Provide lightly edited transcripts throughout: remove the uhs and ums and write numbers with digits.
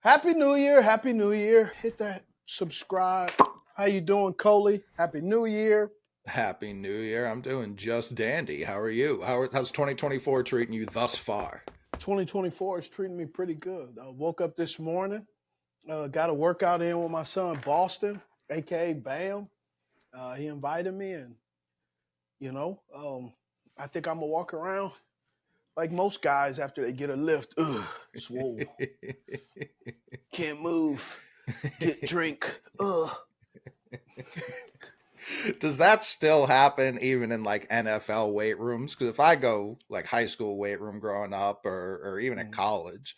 Happy New Year. Happy New Year. Hit that subscribe. How you doing, Coley? Happy New Year. Happy New Year. I'm doing just dandy. How are you? How's 2024 treating you thus far? 2024 is treating me pretty good. I woke up this morning, got a workout in with my son, Boston, a.k.a. Bam. He invited me, and, I think I'm going to walk around like most guys after they get a lift. Ugh, swole. Can't move. Get drink. Ugh. Does that still happen even in like NFL weight rooms? Because if I go like high school weight room growing up or even at college,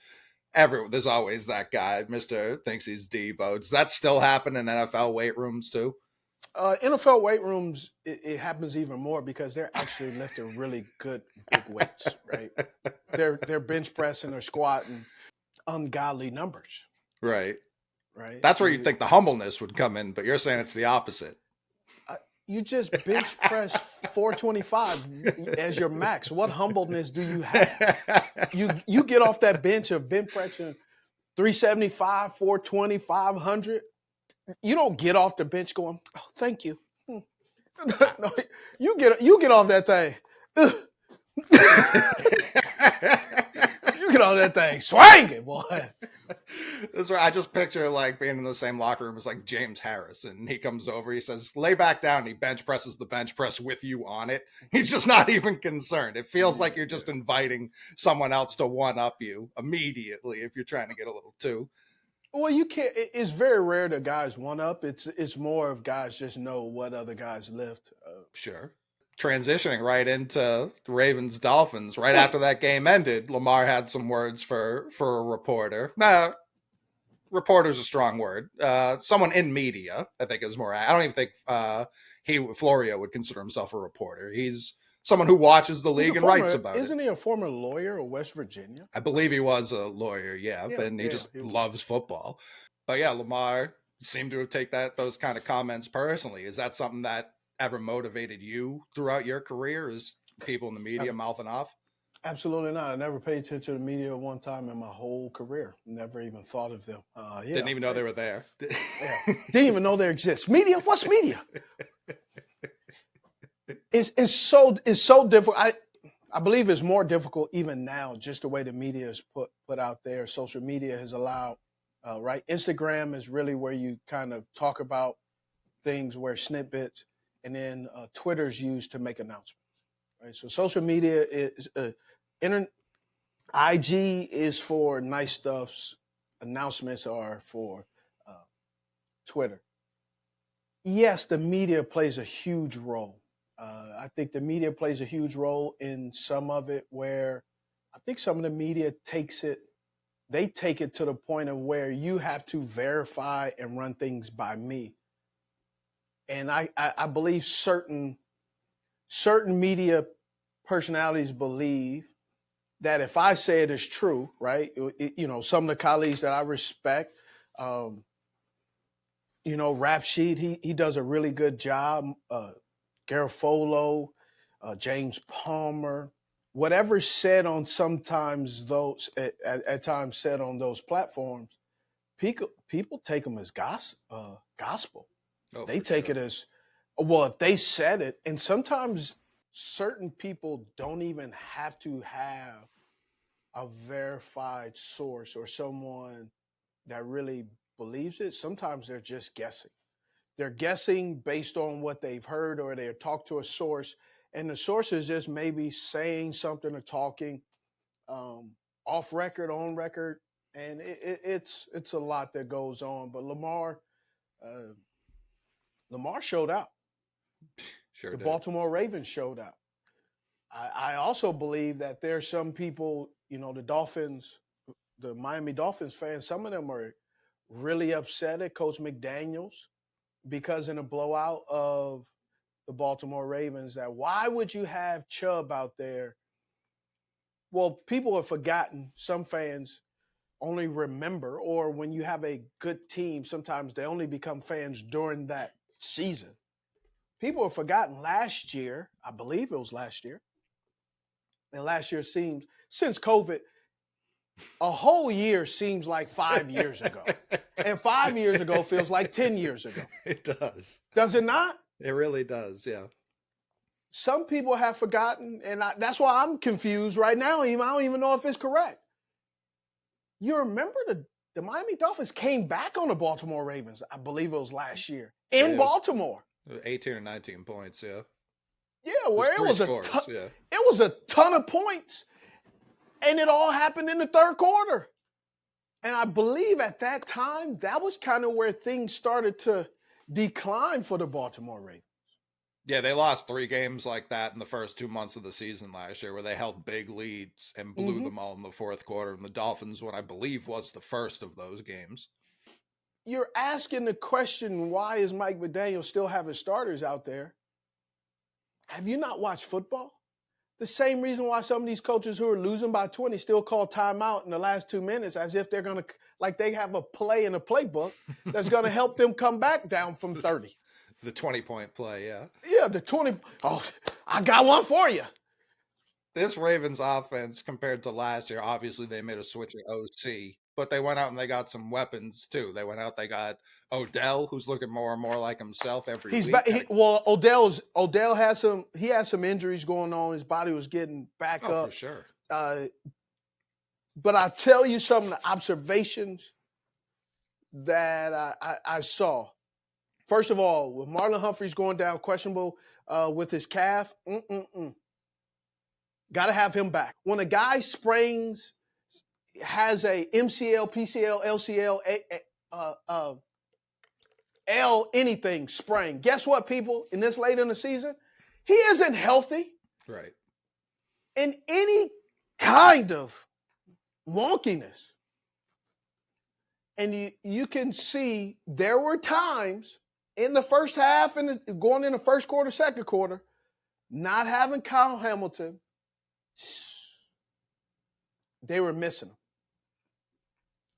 there's always that guy, Mr. thinks he's Debo. Does that still happen in NFL weight rooms too? NFL weight rooms, it happens even more because they're actually lifting really good big weights, right? They're bench pressing or squatting ungodly numbers, Right. right? That's where you'd think the humbleness would come in, but you're saying it's the opposite. You just bench press 425 as your max. What humbleness do you have? You get off that bench of bench pressing 375, 420, 500. You don't get off the bench going, "Oh, thank you." No, you get off that thing. You get off that thing swinging, boy. That's where I just picture like being in the same locker room as like James Harris, and he comes over, he says, "Lay back down," and he bench presses the bench press with you on it. He's just not even concerned. It feels like you're just inviting someone else to one up you immediately if you're trying to get a little too. Well, you can't. It's very rare that guys one up. It's more of guys just know what other guys lift. Sure. Transitioning right into Ravens Dolphins, right after that game ended, Lamar had some words for a reporter. Reporter's a strong word. Someone in media, I think, is more. I don't even think Florio would consider himself a reporter. He's someone who watches the league and writes about Isn't he a former lawyer of West Virginia? I believe he was a lawyer, and he just loves football. But yeah, Lamar seemed to have taken those kind of comments personally. Is that something that ever motivated you throughout your career? Is people in the media mouthing off? Absolutely not. I never paid attention to the media one time in my whole career. Never even thought of them. Didn't even know they were there. Didn't even know they exist. Media? What's media? It's so difficult. I believe it's more difficult even now, just the way the media is put out there. Social media has allowed, right? Instagram is really where you kind of talk about things, where snippets, and then Twitter's used to make announcements. Right? So social media is IG is for nice stuffs. Announcements are for Twitter. Yes, the media plays a huge role. I think the media plays a huge role in some of it, where I think some of the media take it to the point of where you have to verify and run things by me. And I believe certain media personalities believe that if I say it is true, right? Some of the colleagues that I respect, Rap Sheet, he does a really good job. Garofolo, James Palmer, whatever's said on sometimes those at times said on those platforms, people take them as gospel. They take it as, well, if they said it, and sometimes certain people don't even have to have a verified source or someone that really believes it. Sometimes they're just guessing. They're guessing based on what they've heard, or they talk to a source, and the source is just maybe saying something or talking off record, on record, and it's a lot that goes on. But Lamar showed out. Sure The did. Baltimore Ravens showed out. I also believe that there's some people, the Miami Dolphins fans, some of them are really upset at Coach McDaniels because in a blowout of the Baltimore Ravens, that why would you have Chubb out there? Well, people have forgotten. Some fans only remember, or when you have a good team, sometimes they only become fans during that season. People have forgotten last year, I believe it was last year, and last year seems, since COVID, A whole year seems like 5 years ago. And 5 years ago feels like 10 years ago. It does. Does it not? It really does, yeah. Some people have forgotten, and that's why I'm confused right now. I don't even know if it's correct. You remember the Miami Dolphins came back on the Baltimore Ravens, I believe it was last year, in Baltimore. 18 or 19 points, yeah. Yeah, where it was yeah. It was a ton of points, and it all happened in the third quarter. And I believe at that time, that was kind of where things started to decline for the Baltimore Ravens. Yeah, they lost 3 games like that in the first 2 months of the season last year, where they held big leads and blew them all in the fourth quarter. And the Dolphins, what I believe was the first of those games. You're asking the question, why is Mike McDaniel still having starters out there? Have you not watched football? The same reason why some of these coaches who are losing by 20 still call timeout in the last 2 minutes, as if they're going to, like they have a play in a playbook that's going to help them come back down from 30. The 20-point play, yeah. Yeah, the 20. Oh, I got one for you. This Ravens offense compared to last year, obviously they made a switch at OC, but they went out and they got some weapons too. They went out, they got Odell, who's looking more and more like himself every week. Odell has some injuries going on. His body was getting back up. For sure. But I'll tell you some of the observations that I saw. First of all, with Marlon Humphreys going down questionable with his calf, got to have him back. When a guy sprains, has a MCL, PCL, LCL, anything sprain, guess what, people, in this late in the season? He isn't healthy. Right. In any kind of wonkiness. And you can see there were times in the first half and going in the first quarter, second quarter, not having Kyle Hamilton, they were missing him.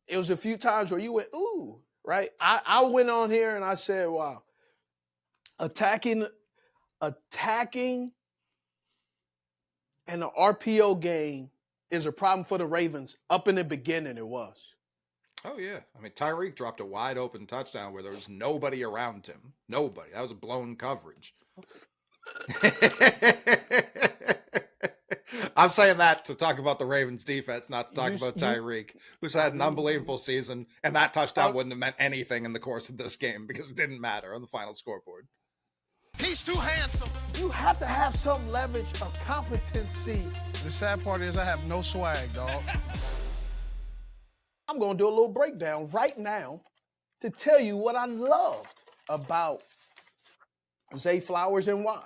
It was a few times where you went, ooh, right? I went on here and I said, wow, attacking and the RPO game is a problem for the Ravens. Up in the beginning, it was. Oh, yeah. I mean, Tyreek dropped a wide open touchdown where there was nobody around him. Nobody. That was a blown coverage. I'm saying that to talk about the Ravens defense, not to talk about Tyreek, who's had an unbelievable season, and that touchdown wouldn't have meant anything in the course of this game because it didn't matter on the final scoreboard. He's too handsome. You have to have some leverage of competency. The sad part is I have no swag, dog. I'm going to do a little breakdown right now to tell you what I loved about Zay Flowers and why.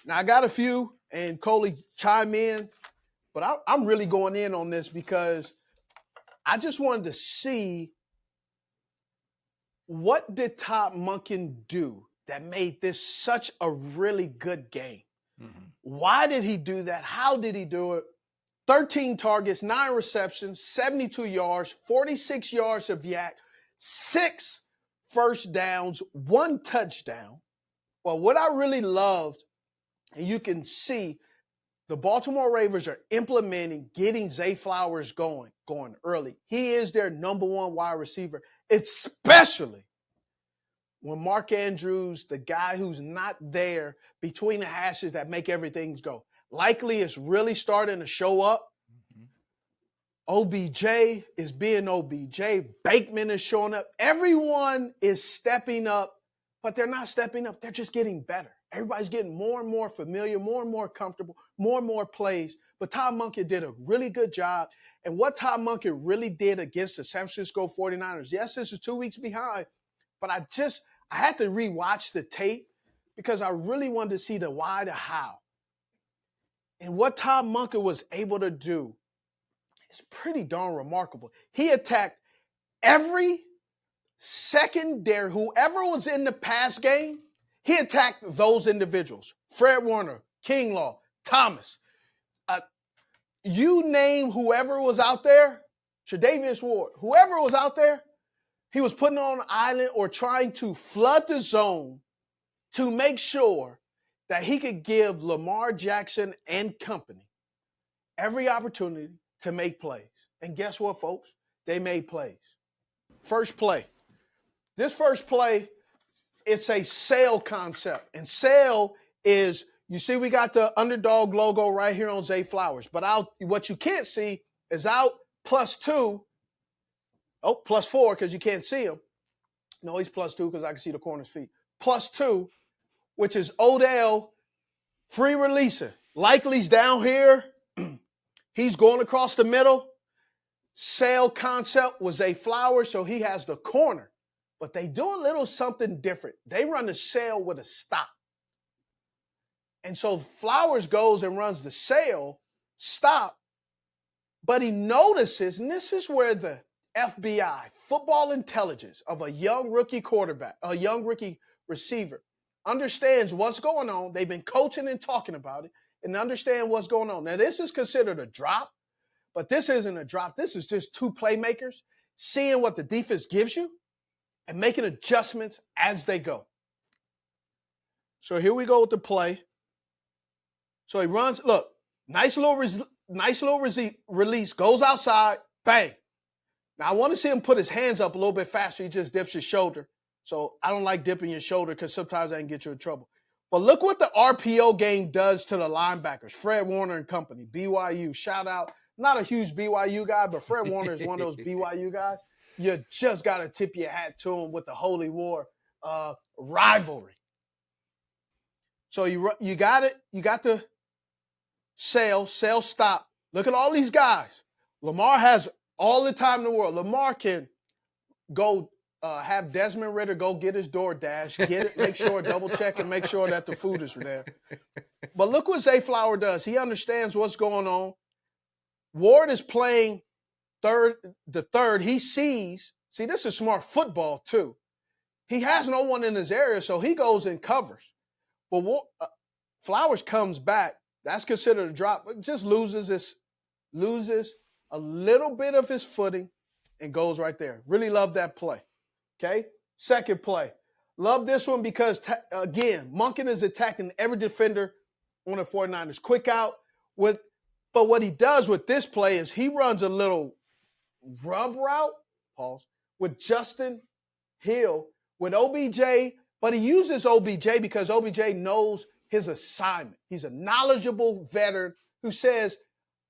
Now, I got a few, and Coley chime in, but I'm really going in on this because I just wanted to see what did Todd Monken do that made this such a really good game. Mm-hmm. Why did he do that? How did he do it? 13 targets, 9 receptions, 72 yards, 46 yards of yak, 6 first downs, 1 touchdown. Well, what I really loved, and you can see the Baltimore Ravens are implementing getting Zay Flowers going early. He is their number 1 wide receiver, especially when Mark Andrews, the guy who's not there between the hashes that make everything go. Likely is really starting to show up. OBJ is being OBJ. Bateman is showing up. Everyone is stepping up, but they're not stepping up. They're just getting better. Everybody's getting more and more familiar, more and more comfortable, more and more plays. But Todd Monken did a really good job. And what Todd Monken really did against the San Francisco 49ers, yes, this is 2 weeks behind, but I had to rewatch the tape because I really wanted to see the why, the how. And what Todd Monken was able to do is pretty darn remarkable. He attacked every secondary, whoever was in the pass game, he attacked those individuals. Fred Warner, Kinlaw, Thomas. You name whoever was out there, Tre'Davious Ward, whoever was out there, he was putting on an island or trying to flood the zone to make sure that he could give Lamar Jackson and company every opportunity to make plays. And guess what, folks? They made plays. First play. This first play, it's a sail concept. And sail is, you see we got the Underdog logo right here on Zay Flowers. But what you can't see is out +2. Oh, +4 because you can't see him. No, he's +2 because I can see the corner's feet. +2, which is Odell free releasing. Likely's down here. He's going across the middle. Sail concept was Zay Flowers, so he has the corner. But they do a little something different. They run the sail with a stop. And so Flowers goes and runs the sail, stop, but he notices, and this is where the FBI, football intelligence of a young rookie quarterback, a young rookie receiver, understands what's going on. They've been coaching and talking about it and understand what's going on. Now, this is considered a drop, but this isn't a drop. This is just two playmakers seeing what the defense gives you and making adjustments as they go. So here we go with the play. So he runs, look, nice little release, goes outside, bang. Now, I want to see him put his hands up a little bit faster. He just dips his shoulder. So I don't like dipping your shoulder because sometimes I can get you in trouble. But look what the RPO game does to the linebackers, Fred Warner and company, BYU. Shout out. Not a huge BYU guy, but Fred Warner is one of those BYU guys. You just got to tip your hat to him with the Holy War rivalry. So you got it. You got the sail stop. Look at all these guys. Lamar has all the time in the world. Lamar can go have Desmond Ridder go get his DoorDash, get it, make sure, double check, and make sure that the food is there. But look what Zay Flower does. He understands what's going on. Ward is playing the third. He sees, this is smart football too. He has no one in his area, so he goes and covers. But Flowers comes back. That's considered a drop. But just loses a little bit of his footing and goes right there. Really love that play. Okay? Second play. Love this one because, again, Monken is attacking every defender on the 49ers. Quick out. But what he does with this play is he runs a little rub route, with Justin Hill, with OBJ, but he uses OBJ because OBJ knows his assignment. He's a knowledgeable veteran who says,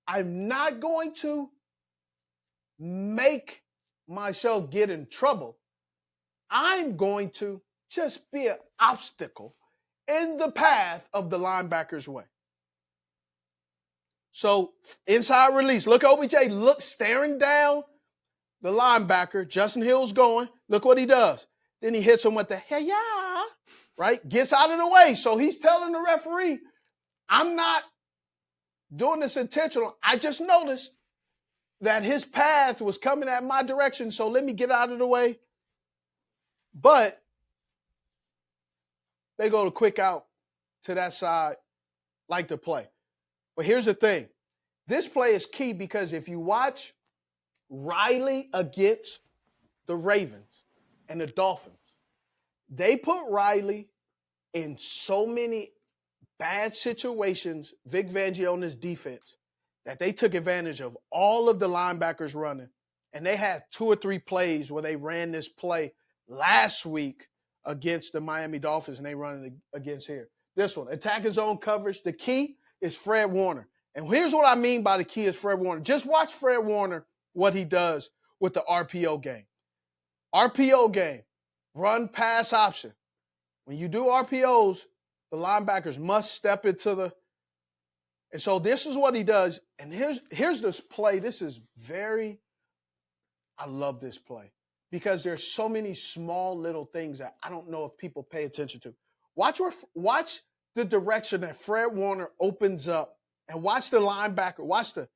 I'm not going to make myself get in trouble. I'm going to just be an obstacle in the path of the linebacker's way. So inside release, look at OBJ, staring down the linebacker. Justin Hill's going. Look what he does. Then he hits him with the hey yeah, right? Gets out of the way. So he's telling the referee, I'm not doing this intentional. I just noticed that his path was coming at my direction, so let me get out of the way. But they go to quick out to that side, like the play. But here's the thing. This play is key because if you watch Riley against the Ravens and the Dolphins, they put Riley in so many bad situations, Vic Fangio's defense, that they took advantage of all of the linebackers running. And they had 2 or 3 plays where they ran this play last week against the Miami Dolphins, and they run it against here. This one, attacking zone coverage. The key is Fred Warner. And here's what I mean by the key is Fred Warner. Just watch Fred Warner, what he does with the RPO game. RPO game, run pass option. When you do RPOs, the linebackers must step into the – and so this is what he does. And here's this play. This is I love this play because there's so many small little things that I don't know if people pay attention to. Watch the direction that Fred Warner opens up and watch the linebacker. Watch the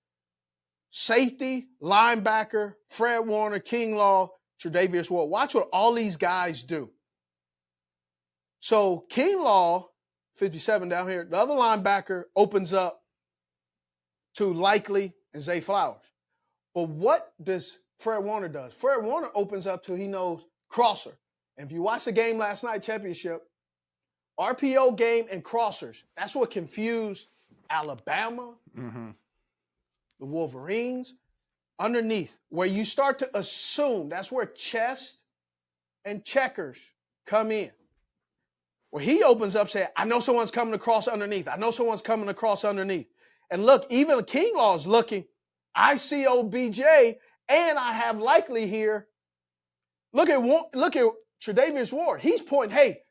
safety, linebacker, Fred Warner, Kinlaw, Tre'Davious Ward. Watch what all these guys do. So Kinlaw, 57 down here, the other linebacker opens up to Likely and Zay Flowers. But what does Fred Warner does? Fred Warner opens up to, he knows, crosser. And if you watch the game last night, championship, RPO game and crossers, that's what confused Alabama, the Wolverines. underneath, where you start to assume, that's where chest and checkers come in. Where he opens up saying, I know someone's coming across underneath. I know someone's coming across underneath. And look, even Kinlaw's looking. I see OBJ, and I have likely here. Look at Tre'Davious Ward. He's pointing, hey,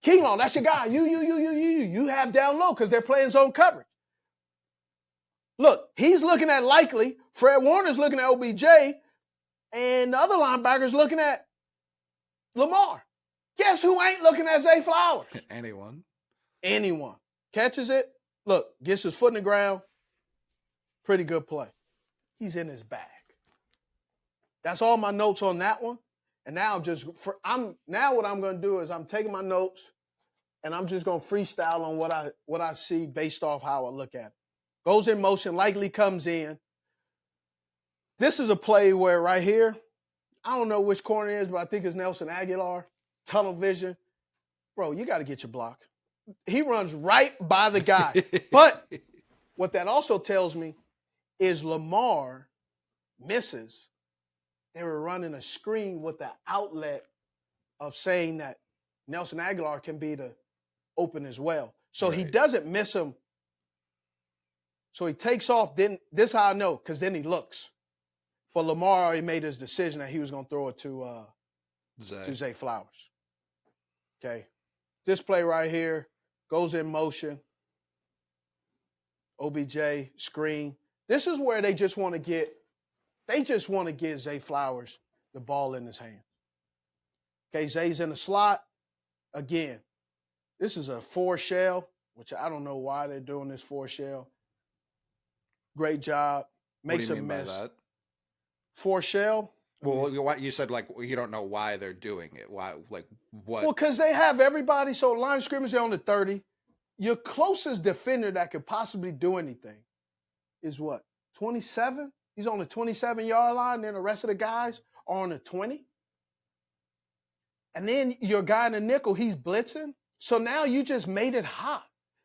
Kinlaw, that's your guy. You have down low because they're playing zone coverage. Look, he's looking at likely. Fred Warner's looking at OBJ, and the other linebacker's looking at Lamar. Guess who ain't looking at Zay Flowers? Anyone. Catches it. Look, gets his foot in the ground. Pretty good play. He's in his bag. That's all my notes on that one. And now what I'm going to do is I'm taking my notes and I'm just going to freestyle on what I see based off how I look at it. Goes in motion, likely comes in. This is a play where right here, I don't know which corner it is, but I think it's Nelson Aguilar. Tunnel vision. Bro, you got to get your block. He runs right by the guy. But what that also tells me is Lamar misses. They were running a screen with the outlet of saying that Nelson Aguilar can be the open as well. So He doesn't miss him. So he takes off. Then this is how I know, because then he looks. But Lamar already made his decision that he was going to throw it to Zay Flowers. Okay. This play right here goes in motion. OBJ, screen. This is where they just want to get Zay Flowers the ball in his hand. Okay, Zay's in the slot. Again, this is a 4 shell, which I don't know why they're doing this 4 shell. Great job. Makes a mess. By that? 4 shell. Well, you said you don't know why they're doing it. Why, what? Well, because they have everybody. So line of scrimmage, they're on the 30. Your closest defender that could possibly do anything is what? 27? He's on the 27-yard line. And then the rest of the guys are on the 20. And then your guy in the nickel, he's blitzing. So now you just made it hot.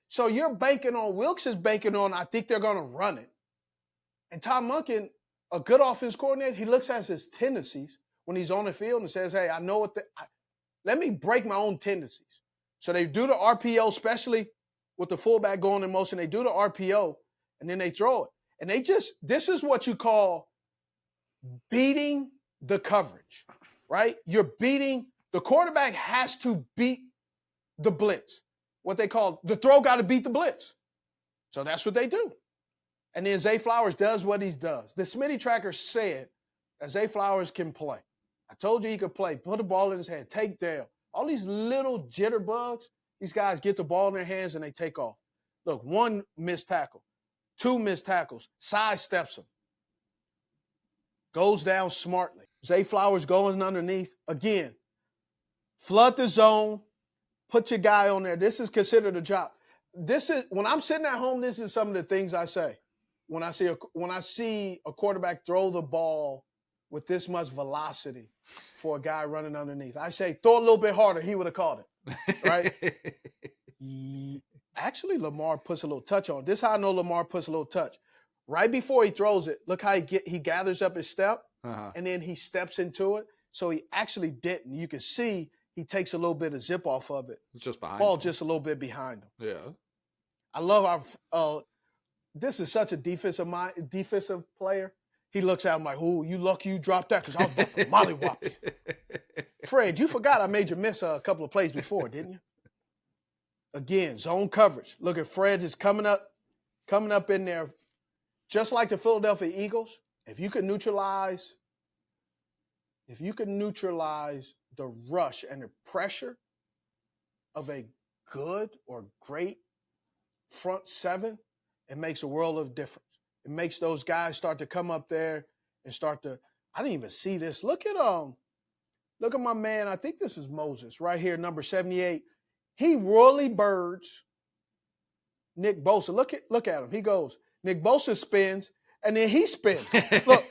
So you're banking on, Wilkes is banking on, I think they're going to run it. And Tom Monken, a good offense coordinator, he looks at his tendencies when he's on the field and says, hey, I know let me break my own tendencies. So they do the RPO, especially with the fullback going in motion. They do the RPO, and then they throw it. And this is what you call beating the coverage, right? The quarterback has to beat the blitz. What they call the throw got to beat the blitz. So that's what they do. And then Zay Flowers does what he does. The Smitty tracker said that Zay Flowers can play. I told you he could play. Put the ball in his hand. Take down. All these little jitterbugs, these guys get the ball in their hands and they take off. Look, 1 missed tackle. 2 missed tackles. Sidesteps him. Goes down smartly. Zay Flowers going underneath. Again, flood the zone. Put your guy on there. This is considered a job. When I'm sitting at home, this is some of the things I say. When I see a quarterback throw the ball with this much velocity for a guy running underneath, I say, throw a little bit harder. He would have caught it, right? Actually, Lamar puts a little touch on it. This is how I know Lamar puts a little touch. Right before he throws it, look how he gathers up his step, and then he steps into it. So he actually didn't. You can see he takes a little bit of zip off of it. It's just behind ball him. Just a little bit behind him. Yeah. I love our this is such a defensive player. He looks at him like, "Ooh, you lucky you dropped that because I was about to mollywop you." Fred, you forgot I made you miss a couple of plays before, didn't you? Again, zone coverage. Look at Fred is coming up in there, just like the Philadelphia Eagles. If you can neutralize the rush and the pressure of a good or great front 7, it makes a world of difference. It makes those guys start to come up there and I didn't even see this. Look at my man. I think this is Moses right here, number 78. He royally birds Nick Bosa. Look at him. He goes, Nick Bosa spins, and then he spins. Look,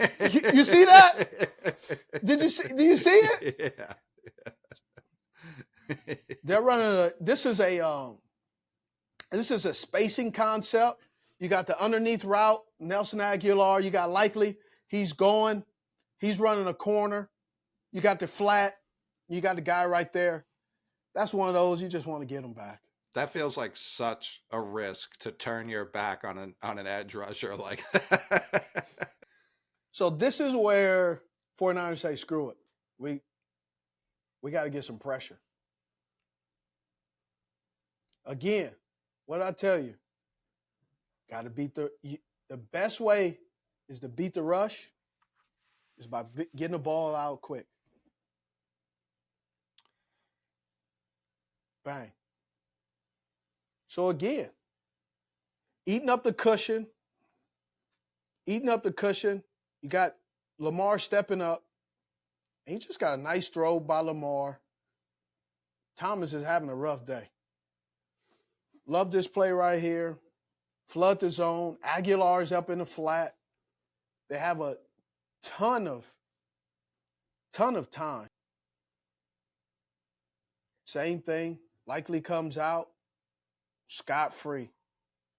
you see that? Do you see it? Yeah. They're running this is a spacing concept. You got the underneath route, Nelson Aguilar. You got Likely. He's going. He's running a corner. You got the flat. You got the guy right there. That's one of those you just want to get him back. That feels like such a risk to turn your back on an edge rusher like that. So this is where 49ers say, screw it. We got to get some pressure. Again, what did I tell you? Got to beat the best way is to beat the rush is by getting the ball out quick. Bang. So again, eating up the cushion. You got Lamar stepping up. And you just got a nice throw by Lamar. Thomas is having a rough day. Love this play right here. Flood the zone. Aguilar's up in the flat. They have a ton of time. Same thing. Likely comes out scot-free,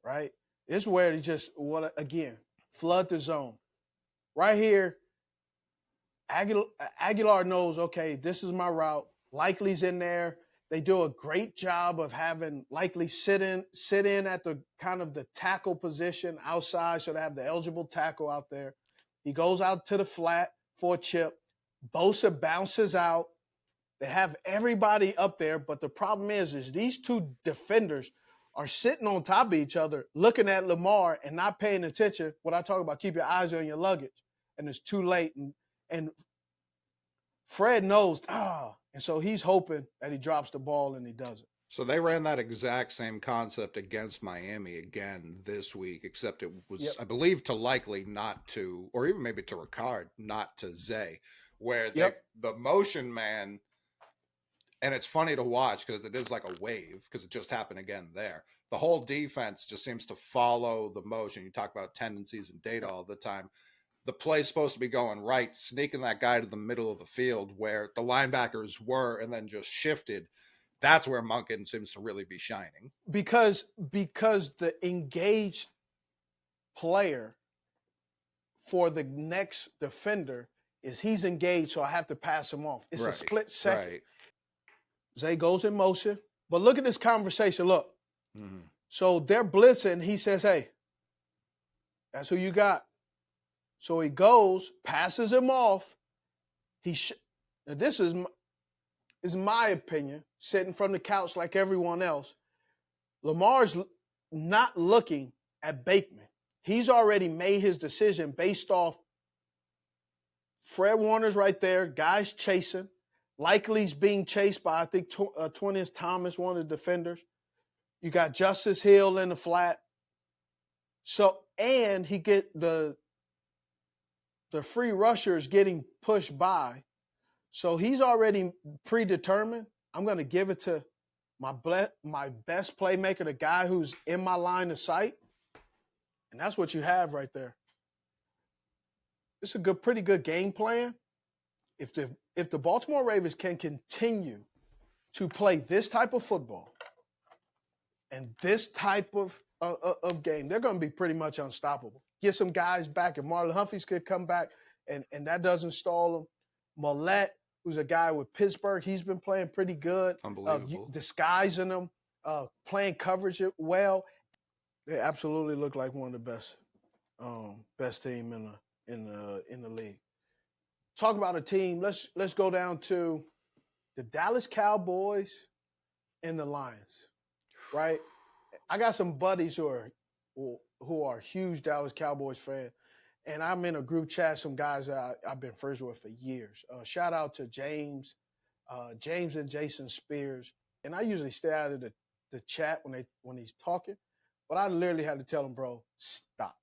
right? This is where they just again flood the zone. Right here, Aguilar knows, okay, this is my route. Likely's in there. They do a great job of having Likely sit in at the kind of the tackle position outside, so they have the eligible tackle out there. He goes out to the flat for a chip. Bosa bounces out. They have everybody up there, but the problem is these two defenders are sitting on top of each other, looking at Lamar and not paying attention. What I talk about, keep your eyes on your luggage, and it's too late. And Fred knows, and so he's hoping that he drops the ball, and he doesn't. So they ran that exact same concept against Miami again this week, except it was, I believe, to Likely, not to, or even maybe to Ricard, not to Zay, where the motion man, and it's funny to watch because it is like a wave because it just happened again there. The whole defense just seems to follow the motion. You talk about tendencies and data all the time. The play's supposed to be going right, sneaking that guy to the middle of the field where the linebackers were and then just shifted. That's where Monken seems to really be shining. Because the engaged player for the next defender is he's engaged, so I have to pass him off. It's a split second. Right. Zay goes in motion. But look at this conversation. Look. Mm-hmm. So they're blitzing. He says, hey, that's who you got. So he goes, passes him off. This is my opinion, sitting from the couch like everyone else. Lamar's not looking at Bateman. He's already made his decision based off Fred Warner's right there, guys chasing. Likely's being chased by, I think, 20th Thomas, one of the defenders. You got Justice Hill in the flat. So, and he get the free rusher is getting pushed by. So he's already predetermined. I'm going to give it to my best playmaker, the guy who's in my line of sight. And that's what you have right there. It's a pretty good game plan. If the Baltimore Ravens can continue to play this type of football and this type of game, they're going to be pretty much unstoppable. Get some guys back. If Marlon Humphreys could come back and that doesn't stall him. Millette, who's a guy with Pittsburgh, he's been playing pretty good. Unbelievable. Disguising them, playing coverage well. They absolutely look like one of the best team in the league. Talk about a team. Let's go down to the Dallas Cowboys and the Lions, right? I got some buddies who are huge Dallas Cowboys fans, and I'm in a group chat. Some guys that I've been friends with for years. Shout out to James and Jason Spears, and I usually stay out of the chat when he's talking, but I literally had to tell him, bro, stop.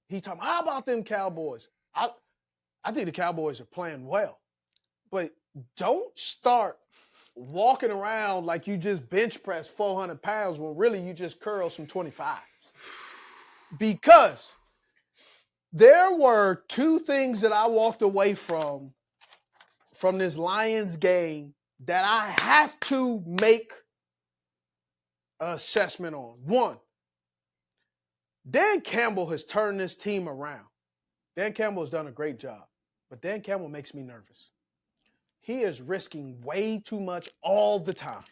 He talking, how about them Cowboys? I think the Cowboys are playing well. But don't start walking around like you just bench press 400 pounds when really you just curl some 25s. Because there were two things that I walked away from this Lions game that I have to make an assessment on. One, Dan Campbell has turned this team around. Dan Campbell has done a great job, but Dan Campbell makes me nervous. He is risking way too much all the time.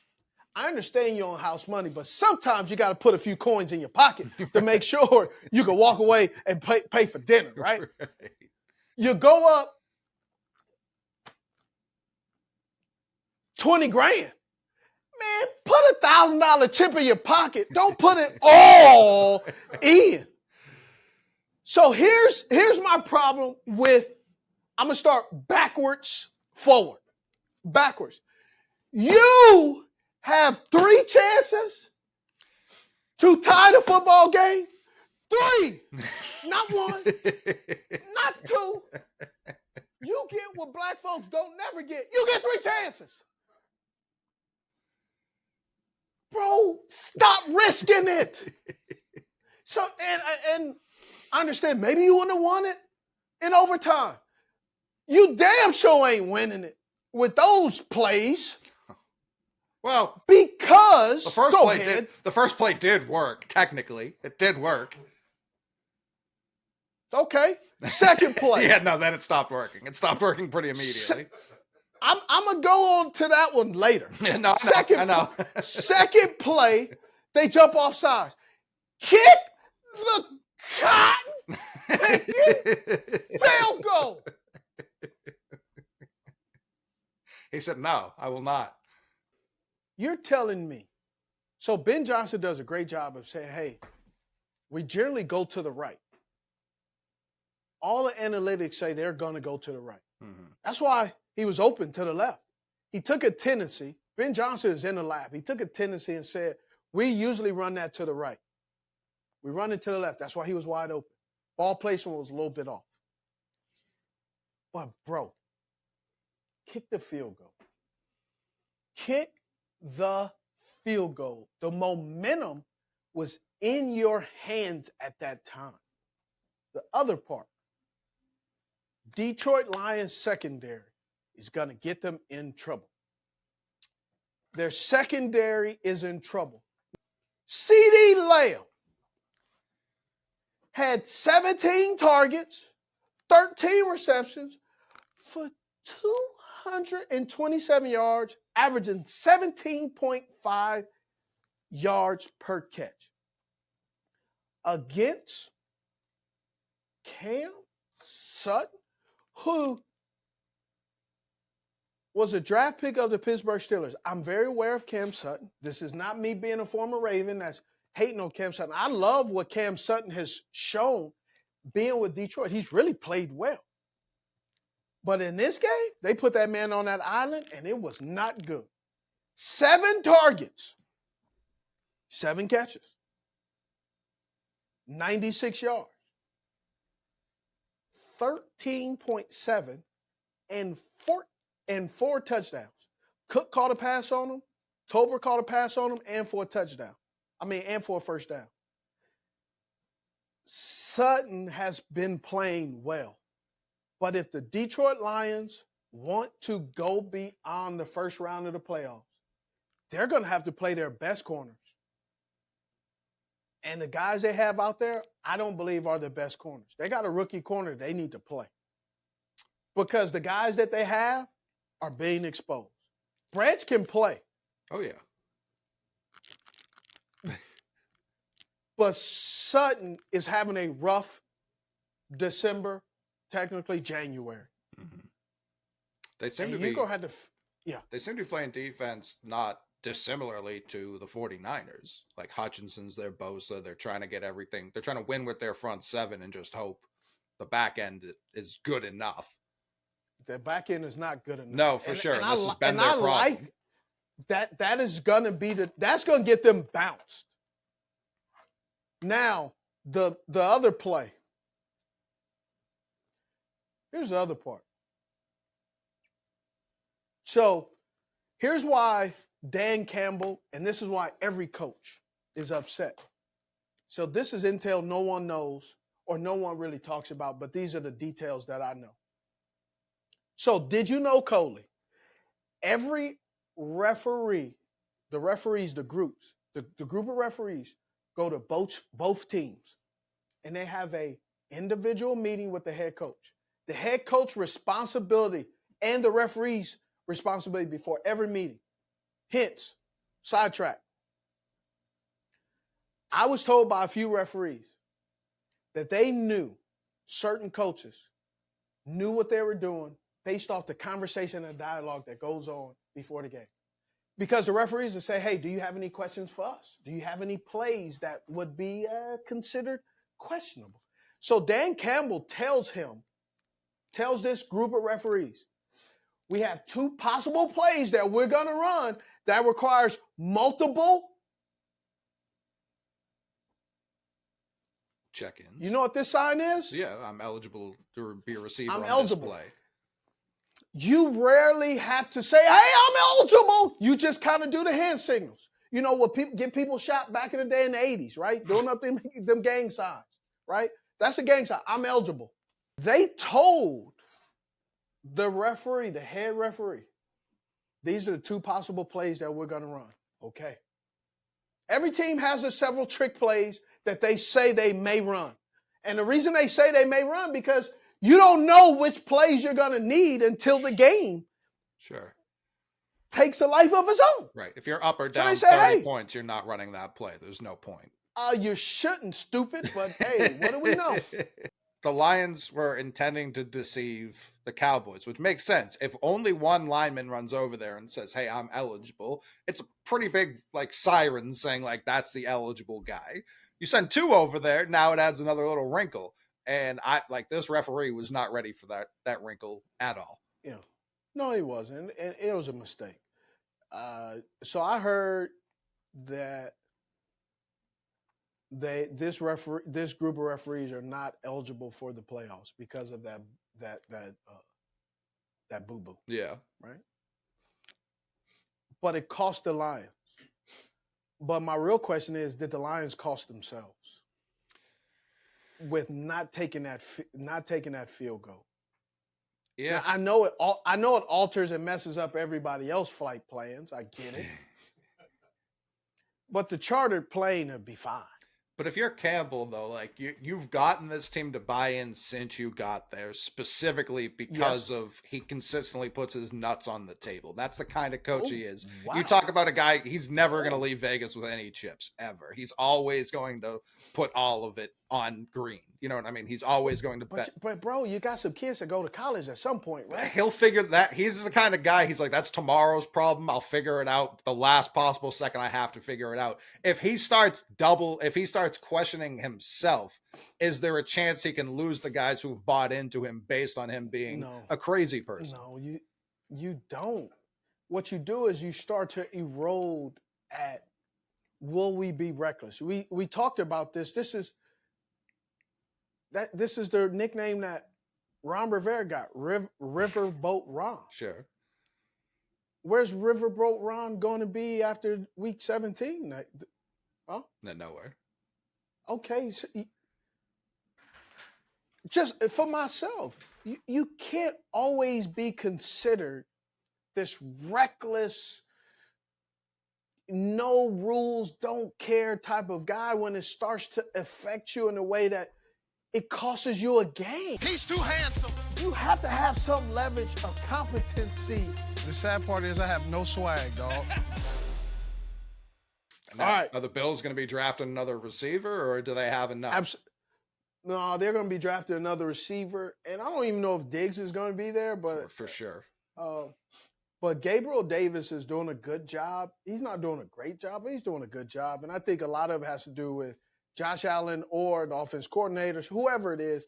I understand you're on house money, but sometimes you got to put a few coins in your pocket to make sure you can walk away and pay for dinner, right? You go up 20 grand. Man, put $1,000 tip in your pocket. Don't put it all in. So here's my problem with, I'm going to start backwards, forward. Backwards. You have 3 chances to tie the football game. 3, not 1, not 2. You get what black folks don't never get. You get 3 chances. Bro, stop risking it. So, and I understand maybe you wouldn't have won it in overtime. You damn sure ain't winning it with those plays. Well, because the first play did work. Technically, it did work. Okay. Second play. Yeah, no, then it stopped working. It stopped working pretty immediately. I'm gonna go on to that one later. No, I know. Second play, they jump off sides. Kick the cotton field goal. He said, "No, I will not." You're telling me. So Ben Johnson does a great job of saying, hey, we generally go to the right. All the analytics say they're going to go to the right. Mm-hmm. That's why he was open to the left. He took a tendency. Ben Johnson is in the lab. He took a tendency and said, we usually run that to the right. We run it to the left. That's why he was wide open. Ball placement was a little bit off. But, bro, kick the field goal. Kick the field goal. The momentum was in your hands at that time. The other part, Detroit Lions secondary is going to get them in trouble. Their secondary is in trouble. CeeDee Lamb had 17 targets, 13 receptions for 227 yards, averaging 17.5 yards per catch. Against Cam Sutton, who was a draft pick of the Pittsburgh Steelers. I'm very aware of Cam Sutton. This is not me being a former Raven that's hating on Cam Sutton. I love what Cam Sutton has shown being with Detroit. He's really played well. But in this game, they put that man on that island, and it was not good. 7 targets, 7 catches, 96 yards, 13.7, and 4 touchdowns. Cook caught a pass on him. Tolbert caught a pass on him and 4 touchdowns. And 4 first down. Sutton has been playing well. But if the Detroit Lions want to go beyond the first round of the playoffs, they're going to have to play their best corners. And the guys they have out there, I don't believe are the best corners. They got a rookie corner they need to play. Because the guys that they have are being exposed. Branch can play. Oh, yeah. But Sutton is having a rough December, technically January. Mm-hmm. They seem and to be. They seem to be playing defense not dissimilarly to the 49ers. Like Hutchinson's their Bosa. They're trying to get everything. They're trying to win with their front 7 and just hope the back end is good enough. The back end is not good enough. No, for sure. This has been their problem. Like that is going to be that's going to get them bounced. Now, the other play. Here's the other part. So, here's why Dan Campbell, and this is why every coach is upset. So, this is intel no one knows or no one really talks about, but these are the details that I know. So, did you know, Coley, every referee, the referees, the groups, the group of referees go to both teams. and they have a individual meeting with the head coach. The head coach responsibility and the referee's responsibility before every meeting. Hence, sidetrack. I was told by a few referees that they knew, certain coaches knew what they were doing based off the conversation and dialogue that goes on before the game. Because the referees would say, hey, do you have any questions for us? Do you have any plays that would be considered questionable? So Dan Campbell tells this group of referees, we have 2 possible plays that we're going to run that requires multiple check-ins. You know what this sign is? Yeah, I'm eligible to be a receiver I'm on eligible. this play. You rarely have to say, hey, I'm eligible. You just kind of do the hand signals. You know what people get people shot back in the day in the 80s, right? Doing up them gang signs, right? That's a gang sign. I'm eligible. They told the referee, the head referee, these are the 2 possible plays that we're going to run. Okay. Every team has several trick plays that they say they may run. And the reason they say they may run because you don't know which plays you're going to need until the game takes a life of its own. Right. If you're up or So they down say, 30 hey. points, you're not running that play. There's no point. You shouldn't, stupid, but hey, what do we know? The Lions were intending to deceive the Cowboys, which makes sense. If only one lineman runs over there and says, hey, I'm eligible, it's a pretty big siren saying that's the eligible guy. You send 2 over there, now it adds another little wrinkle. And this referee was not ready for that wrinkle at all. Yeah. No, he wasn't. And it was a mistake. So I heard that this group of referees are not eligible for the playoffs because of that boo-boo. Yeah. Right? But it cost the Lions. But my real question is, did the Lions cost themselves with not taking that field goal? Yeah. Now, I know it alters and messes up everybody else's flight plans. I get it. But the chartered plane would be fine. But if you're Campbell, though, you've gotten this team to buy in since you got there, specifically because of he consistently puts his nuts on the table. That's the kind of coach he is. Wow. You talk about a guy, he's never going to leave Vegas with any chips, ever. He's always going to put all of it on green. You know what I mean? He's always going to bet. But bro, you got some kids that go to college at some point, right? He'll figure that. He's the kind of guy, he's like, that's tomorrow's problem. I'll figure it out the last possible second I have to figure it out. If he starts questioning himself, is there a chance he can lose the guys who've bought into him based on him being a crazy person? No, you don't. What you do is you start to erode at, will we be reckless? We talked about this. This is the nickname that Ron Rivera got, Riverboat Ron. Sure. Where's Riverboat Ron going to be after week 17? Huh? Nowhere. Okay. So just for myself, you can't always be considered this reckless, no rules, don't care type of guy when it starts to affect you in a way that it costs you a game. He's too handsome. You have to have some leverage of competency. The sad part is I have no swag, dog. Now, all right. Are the Bills going to be drafting another receiver, or do they have enough? No, they're going to be drafting another receiver, and I don't even know if Diggs is going to be there, but for sure. But Gabriel Davis is doing a good job. He's not doing a great job, but he's doing a good job, and I think a lot of it has to do with Josh Allen or the offense coordinators, whoever it is,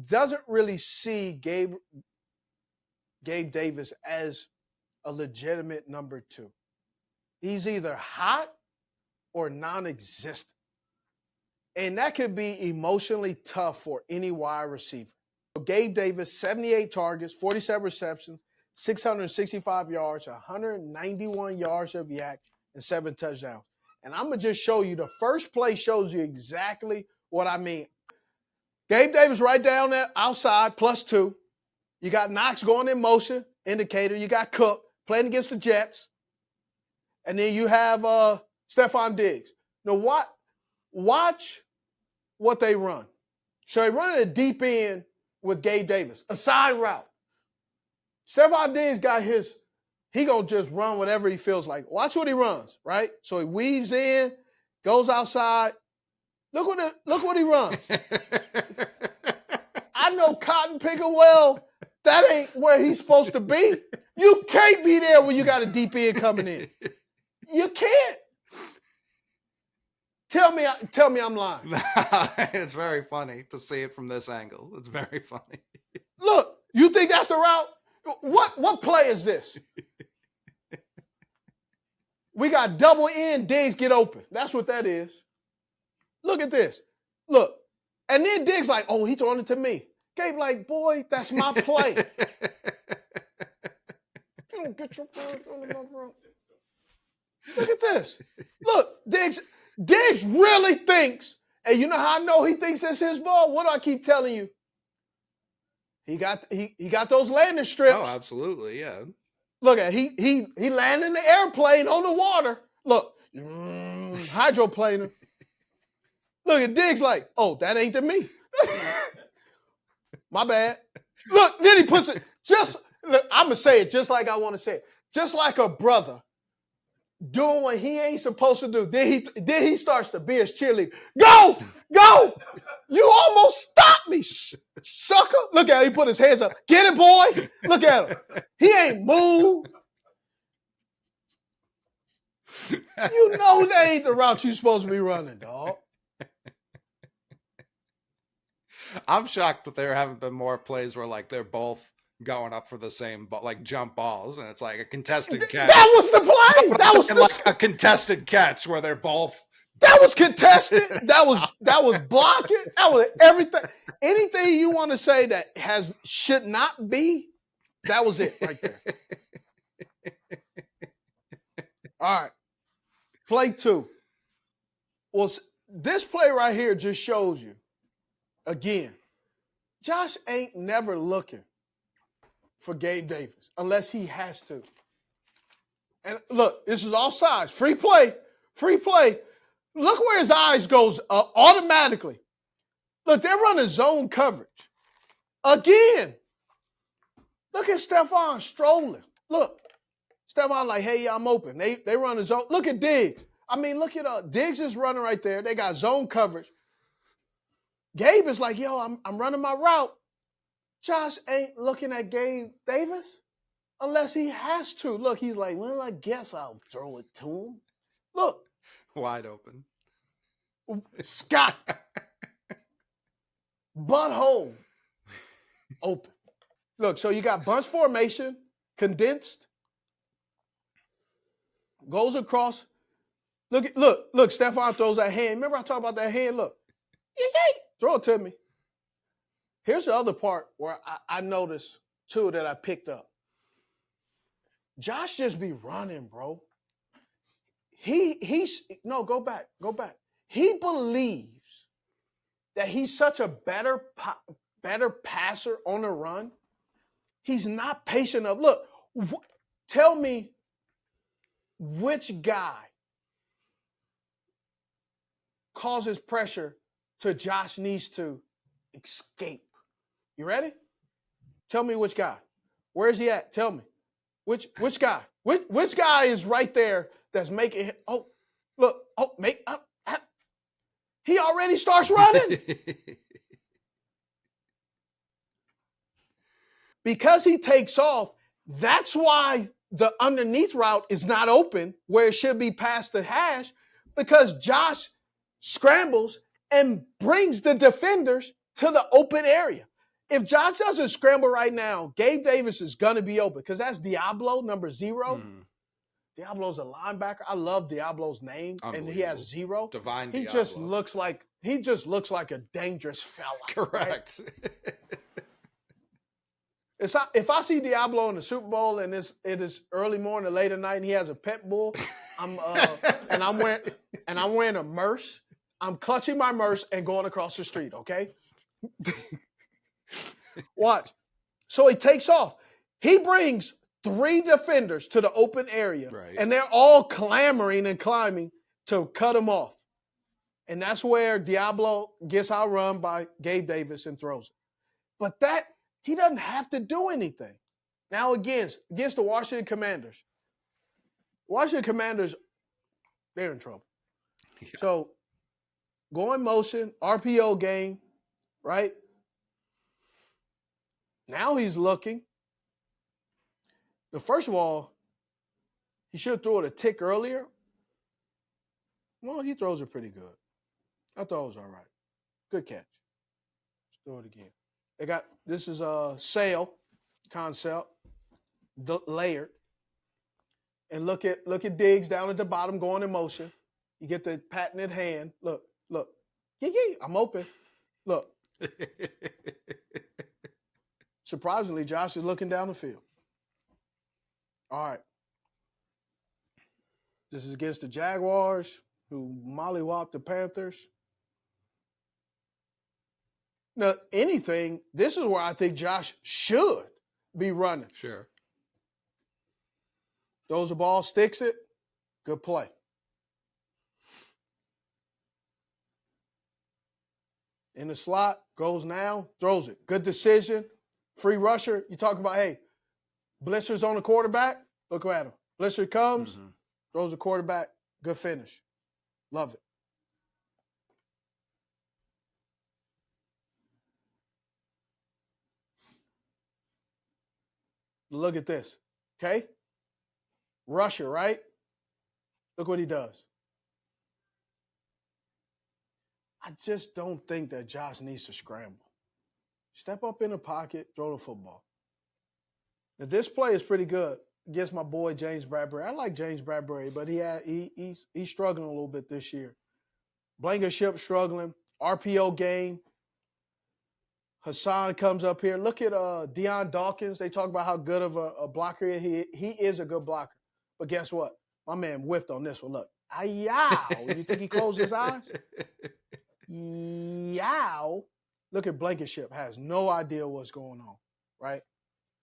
doesn't really see Gabe Davis as a legitimate number 2. He's either hot or non-existent. And that could be emotionally tough for any wide receiver. So Gabe Davis, 78 targets, 47 receptions, 665 yards, 191 yards of yak, and 7 touchdowns. And I'm going to just show you, the first play shows you exactly what I mean. Gabe Davis right down there outside, +2. You got Knox going in motion, indicator. You got Cook playing against the Jets. And then you have Stephon Diggs. Now watch what they run. So he running a deep end with Gabe Davis, a side route. Stephon Diggs got his, he gonna just run whatever he feels like. Watch what he runs, right? So he weaves in, goes outside. Look what he runs. I know Cotton picking well. That ain't where he's supposed to be. You can't be there when you got a deep end coming in. You can't. Tell me I'm lying. It's very funny to see it from this angle. It's very funny. Look, you think that's the route? What play is this? We got double end, Diggs get open. That's what that is. Look at this. Look. And then Diggs like, oh, he throwing it to me. Gabe like, boy, that's my play. You don't get your birds on the road. Look at this. Look, Diggs really thinks, and you know how I know he thinks it's his ball? What do I keep telling you? He got those landing strips. Oh, absolutely, yeah. Look at he landed in the airplane on the water. Look, hydroplaner. Look at Diggs like, oh, that ain't to me. My bad. Look, then he puts it I'm going to say it just like I want to say it. Just like a brother doing what he ain't supposed to do. Then he starts to be his cheerleader. Go! You almost stopped me, sucker. Look at him. He put his hands up. Get it, boy. Look at him. He ain't moved. You know that ain't the route you're supposed to be running, dog. I'm shocked that there haven't been more plays where like they're both going up for the same like jump balls, and it's like a contested catch. That was the play. That was like a contested catch where they're both. That was contested. That was blocking. That was everything. Anything you want to say that should not be, that was it right there. All right. Play 2. Well, this play right here just shows you, again, Josh ain't never looking for Gabe Davis unless he has to. And look, this is offsides. Free play. Look where his eyes goes automatically. Look, they're running zone coverage. Again. Look at Stephon strolling. Look. Stephon like, hey, I'm open. They run a zone. Look at Diggs. I mean, look at Diggs is running right there. They got zone coverage. Gabe is like, yo, I'm running my route. Josh ain't looking at Gabe Davis unless he has to. Look, he's like, well, I guess I'll throw it to him. Look. Wide open. Scott. Butthole. Open. Look, so you got bunch formation, condensed, goes across. Look, Stephon throws that hand. Remember I talked about that hand? Look. Throw it to me. Here's the other part where I noticed, too, that I picked up. Josh just be running, bro. Go back. He believes that he's such a better passer on the run. He's not patient enough. Look, tell me which guy causes pressure to Josh needs to escape. You ready? Tell me which guy. Where is he at? Tell me. Which guy? Which guy is right there that's making him? Oh, look. Oh, he already starts running. Because he takes off, that's why the underneath route is not open where it should be past the hash, because Josh scrambles and brings the defenders to the open area. If Josh doesn't scramble right now, Gabe Davis is going to be open because that's Diablo, number 0. Diablo's a linebacker. I love Diablo's name, and he has 0. Divine He Diablo. just looks like a dangerous fella. Correct. Right? If I see Diablo in the Super Bowl and it is early morning or late at night and he has a pet bull, I'm wearing a Merce. I'm clutching my Merce and going across the street, okay? Watch. So he takes off. He brings 3 defenders to the open area, right, and they're all clamoring and climbing to cut him off. And that's where Diablo gets outrun by Gabe Davis and throws it. But he doesn't have to do anything. Now, against the Washington Commanders, they're in trouble. Yeah. So, go in motion, RPO game, right? Now he's looking. But first of all, he should throw it a tick earlier. Well, he throws it pretty good. I thought it was all right. Good catch. Let's throw it again. This is a sail concept, layered. And look at Diggs down at the bottom going in motion. You get the patented hand. Look. Yee, I'm open. Look. Surprisingly, Josh is looking down the field. All right. This is against the Jaguars, who mollywopped the Panthers. Now, this is where I think Josh should be running. Sure. Throws the ball, sticks it. Good play. In the slot, goes now, throws it. Good decision. Free rusher. You talk about, hey, blitzer's on the quarterback. Look at him. Blitzer comes, throws the quarterback. Good finish. Love it. Look at this. Okay? Rusher, right? Look what he does. I just don't think that Josh needs to scramble. Step up in the pocket, throw the football. Now, this play is pretty good against my boy James Bradbury. I like James Bradbury, but he's struggling a little bit this year. Blankenship struggling. RPO game. Hassan comes up here. Look at Deion Dawkins. They talk about how good of a blocker he is a good blocker. But guess what? My man whiffed on this one. Look. Yow. You think he closed his eyes? Yow. Look at Blankenship. Has no idea what's going on, right?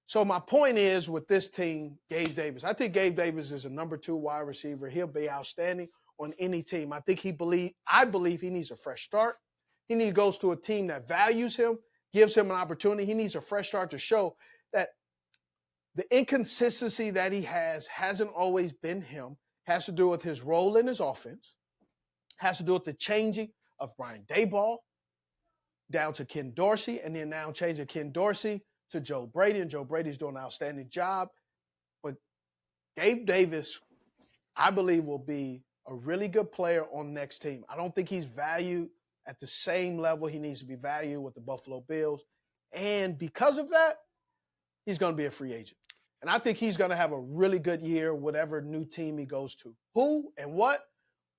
So my point is with this team, Gabe Davis. I think Gabe Davis is a number 2 wide receiver. He'll be outstanding on any team. I believe he needs a fresh start. He goes to a team that values him, gives him an opportunity. He needs a fresh start to show that the inconsistency that he hasn't always been him. Has to do with his role in his offense. Has to do with the changing of Brian Daboll down to Ken Dorsey, and then now changing Ken Dorsey to Joe Brady, and Joe Brady's doing an outstanding job. But Gabe Davis, I believe, will be a really good player on next team. I don't think he's valued at the same level he needs to be valued with the Buffalo Bills. And because of that, he's going to be a free agent. And I think he's going to have a really good year, whatever new team he goes to. Who and what?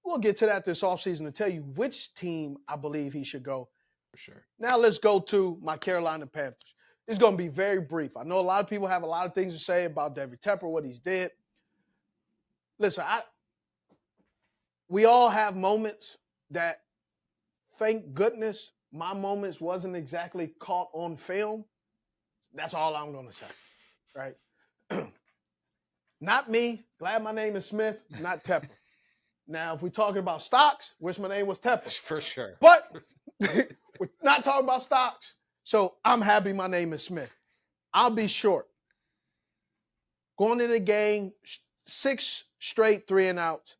We'll get to that this offseason to tell you which team I believe he should go. For sure. Now let's go to my Carolina Panthers. It's going to be very brief. I know a lot of people have a lot of things to say about David Tepper, what he's did. Listen, we all have moments that, thank goodness, my moments wasn't exactly caught on film. That's all I'm going to say, right? Not me. Glad my name is Smith, not Tepper. Now, if we're talking about stocks, wish my name was Tepper. For sure. But we're not talking about stocks. So I'm happy my name is Smith. I'll be short. Going into the game, 6 straight 3-and-outs.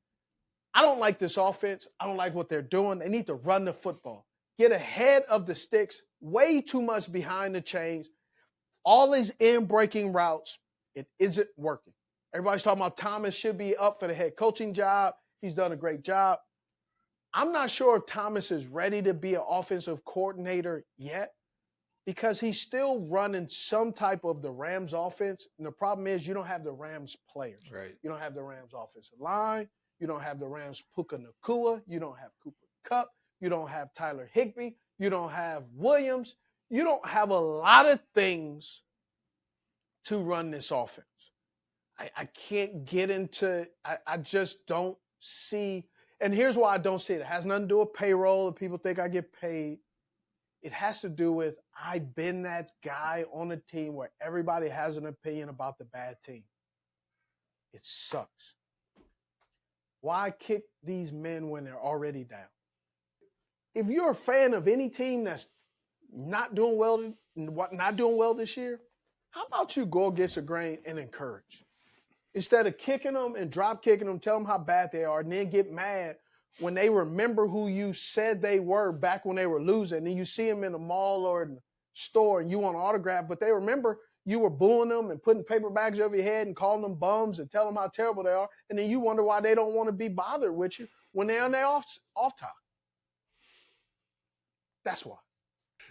I don't like this offense. I don't like what they're doing. They need to run the football. Get ahead of the sticks, way too much behind the chains. All these in-breaking routes, it isn't working. Everybody's talking about Thomas should be up for the head coaching job. He's done a great job. I'm not sure if Thomas is ready to be an offensive coordinator yet because he's still running some type of the Rams offense. And the problem is you don't have the Rams players. Right. You don't have the Rams offensive line. You don't have the Rams Puka Nacua. You don't have Cooper Kupp. You don't have Tyler Higbee. You don't have Williams. You don't have a lot of things to run this offense. I can't get into I just don't see. And here's why I don't see it. It has nothing to do with payroll. If people think I get paid. It has to do with I've been that guy on a team where everybody has an opinion about the bad team. It sucks. Why kick these men when they're already down? if you're a fan of any team that's not doing well this year, how about you go against the grain and encourage? Instead of kicking them and drop kicking them, tell them how bad they are, and then get mad when they remember who you said they were back when they were losing, and you see them in the mall or in the store and you want an autograph, but they remember you were booing them and putting paper bags over your head and calling them bums and telling them how terrible they are, and then you wonder why they don't want to be bothered with you when they're on their off time. That's why.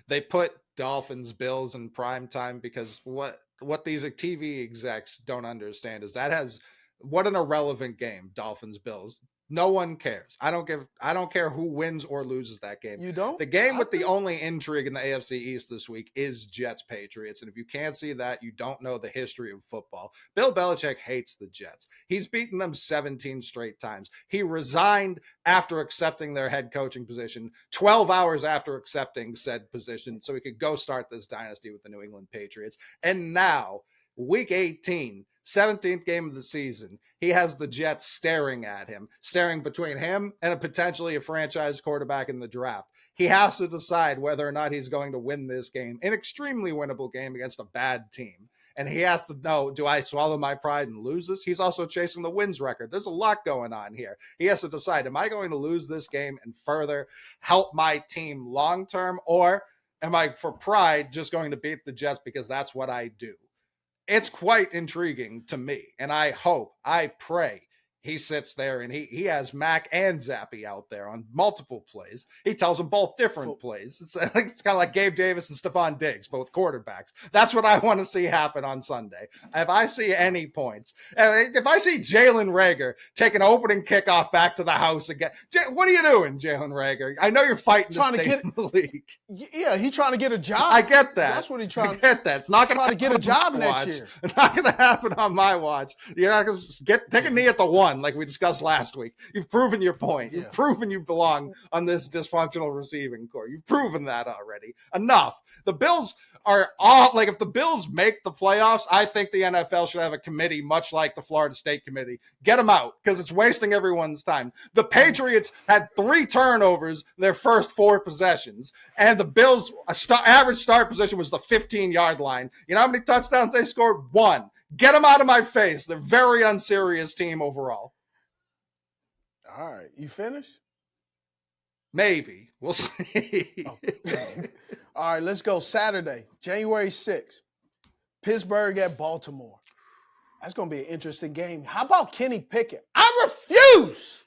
They put Dolphins, Bills in prime time because what these TV execs don't understand is what an irrelevant game, Dolphins, Bills. No one cares. I don't care who wins or loses that game. You don't? The game with the only intrigue in the AFC East this week is Jets Patriots. And if you can't see that, you don't know the history of football. Bill Belichick hates the Jets. He's beaten them 17 straight times. He resigned after accepting their head coaching position, 12 hours after accepting said position, so he could go start this dynasty with the New England Patriots. And now, week 18, 17th game of the season, he has the Jets staring at him, staring between him and potentially a franchise quarterback in the draft. He has to decide whether or not he's going to win this game, an extremely winnable game against a bad team. And he has to know, do I swallow my pride and lose this? He's also chasing the wins record. There's a lot going on here. He has to decide, am I going to lose this game and further help my team long-term, or am I, for pride, just going to beat the Jets because that's what I do? It's quite intriguing to me, and I pray he sits there and he has Mac and Zappy out there on multiple plays. He tells them both different plays. It's kind of like Gabe Davis and Stephon Diggs, but with quarterbacks. That's what I want to see happen on Sunday. If I see any points, if I see Jalen Reagor take an opening kickoff back to the house again, what are you doing, Jalen Reagor? I know you're fighting to stay in the league. Yeah, he's trying to get a job. I get that. That's what he's trying to get. That it's not going to get a job next year. It's not going to happen on my watch. You're not going to take a knee at the one like we discussed last week. You've proven your point. You've proven you belong on this dysfunctional receiving core. You've proven that already. Enough. The Bills are all like, if the Bills make the playoffs, I think the NFL should have a committee much like the Florida State committee. Get them out because it's wasting everyone's time. The Patriots had 3 turnovers in their first 4 possessions, and the Bills' average start position was the 15-yard line. You know how many touchdowns they scored? 1. Get them out of my face. They're a very unserious team overall. All right. You finished? Maybe. We'll see. Oh. All right, let's go. Saturday, January 6th, Pittsburgh at Baltimore. That's going to be an interesting game. How about Kenny Pickett? I refuse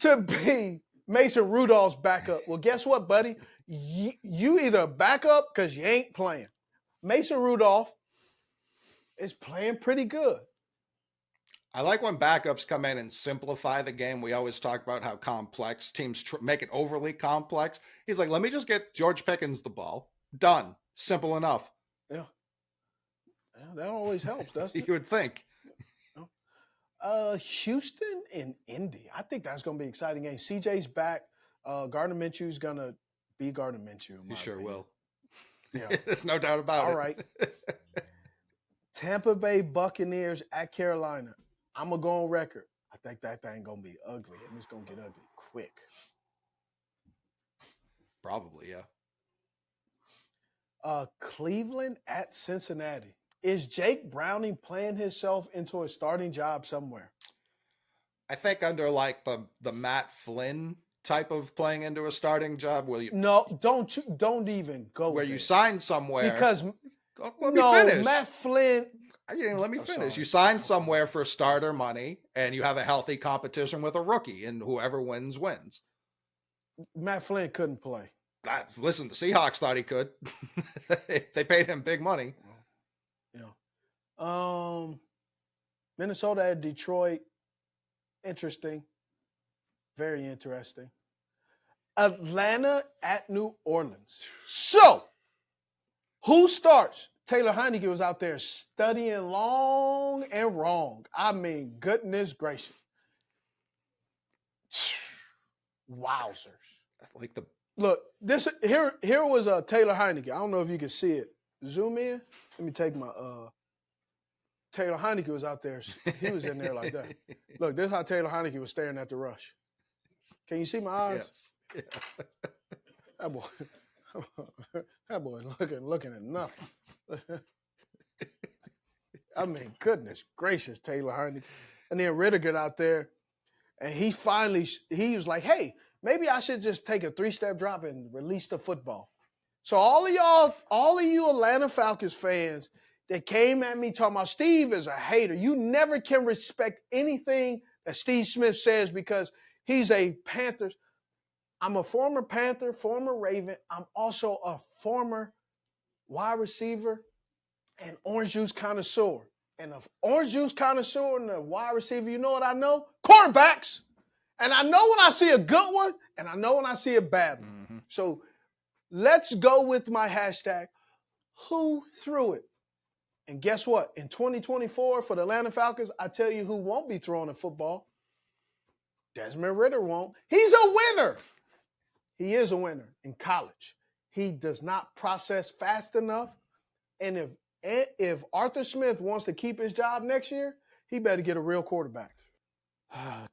to be Mason Rudolph's backup. Well, guess what, buddy? You either back up because you ain't playing. Mason Rudolph is playing pretty good. I like when backups come in and simplify the game. We always talk about how complex teams make it overly complex. He's like, let me just get George Pickens the ball. Done. Simple enough. Yeah. That always helps, doesn't it? You would think. Houston and Indy. I think that's going to be an exciting game. CJ's back. Gardner Minshew's going to be Gardner Minshew. He sure will. Yeah. There's no doubt about it. All right. Tampa Bay Buccaneers at Carolina. I'm going to go on record. I think that thing going to be ugly, and it's going to get ugly quick. Probably, yeah. Cleveland at Cincinnati. Is Jake Browning playing himself into a starting job somewhere? I think under like the Matt Flynn type of playing into a starting job. Will you? No, don't even go where there. you sign somewhere. Because let me finish. Matt Flynn. Let me finish. Sorry. You sign somewhere for starter money, and you have a healthy competition with a rookie, and whoever wins, wins. Matt Flynn couldn't play. Listen, the Seahawks thought he could. They paid him big money. Yeah. Minnesota at Detroit. Interesting. Very interesting. Atlanta at New Orleans. So, who starts? Taylor Heineke was out there studying long and wrong. I mean, goodness gracious. Wowzers. Look, this here was Taylor Heineke. I don't know if you can see it. Zoom in. Let me take my Taylor Heineke was out there. He was in there like that. Look, this is how Taylor Heineke was staring at the rush. Can you see my eyes? Yes. That boy, that boy looking at nothing. I mean, goodness gracious, Taylor Heineke. And then Ritter got out there, and he was like, hey, maybe I should just take a 3-step drop and release the football. So all of you Atlanta Falcons fans that came at me talking about Steve is a hater, you never can respect anything that Steve Smith says because he's a Panthers. I'm a former Panther, former Raven. I'm also a former wide receiver and orange juice connoisseur. And an orange juice connoisseur and a wide receiver, you know what I know? Quarterbacks. And I know when I see a good one, and I know when I see a bad one. Mm-hmm. So let's go with my hashtag, who threw it? And guess what? In 2024 for the Atlanta Falcons, I tell you who won't be throwing the football. Desmond Ritter won't. He's a winner. He is a winner in college. He does not process fast enough. And if Arthur Smith wants to keep his job next year, he better get a real quarterback.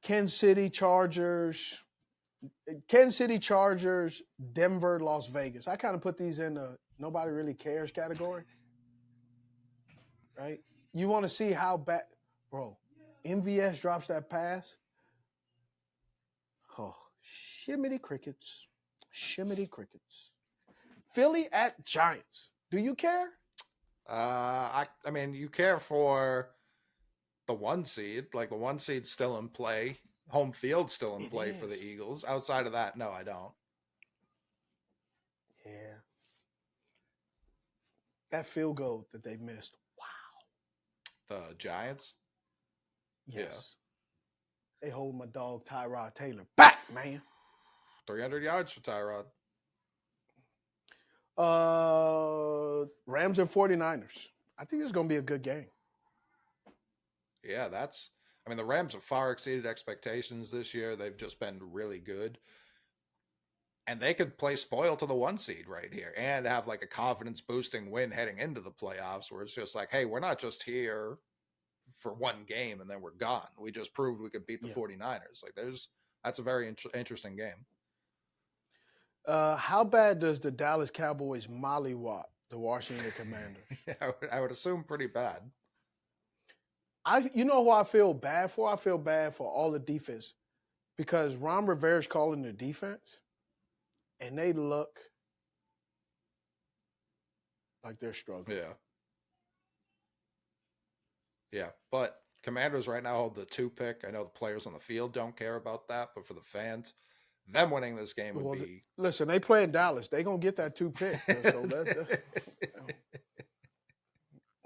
Kansas City Chargers, Denver, Las Vegas. I kind of put these in the nobody really cares category. Right? You want to see how bad, bro, MVS drops that pass. Oh, shimmy crickets. Philly at Giants. Do you care? I mean, you care for the 1 seed. Like, the 1 seed's still in play. Home field's still in play for the Eagles. Outside of that, no, I don't. Yeah. That field goal that they missed. Wow. The Giants? Yes. Yeah. They hold my dog Tyrod Taylor back, man. 300 yards for Tyrod. Rams and 49ers. I think it's going to be a good game. Yeah, the Rams have far exceeded expectations this year. They've just been really good. And they could play spoil to the 1 seed right here and have like a confidence boosting win heading into the playoffs where it's just like, hey, we're not just here for 1 game and then we're gone. We just proved we could beat the 49ers. Like that's a very interesting game. How bad does the Dallas Cowboys mollywop the Washington Commanders? I would assume pretty bad. You know who I feel bad for? I feel bad for all the defense because Ron Rivera's calling the defense, and they look like they're struggling. Yeah, but Commanders right now hold the 2 pick. I know the players on the field don't care about that, but for the fans, them winning this game would be. Listen, they play in Dallas. They gonna get that 2 pick. So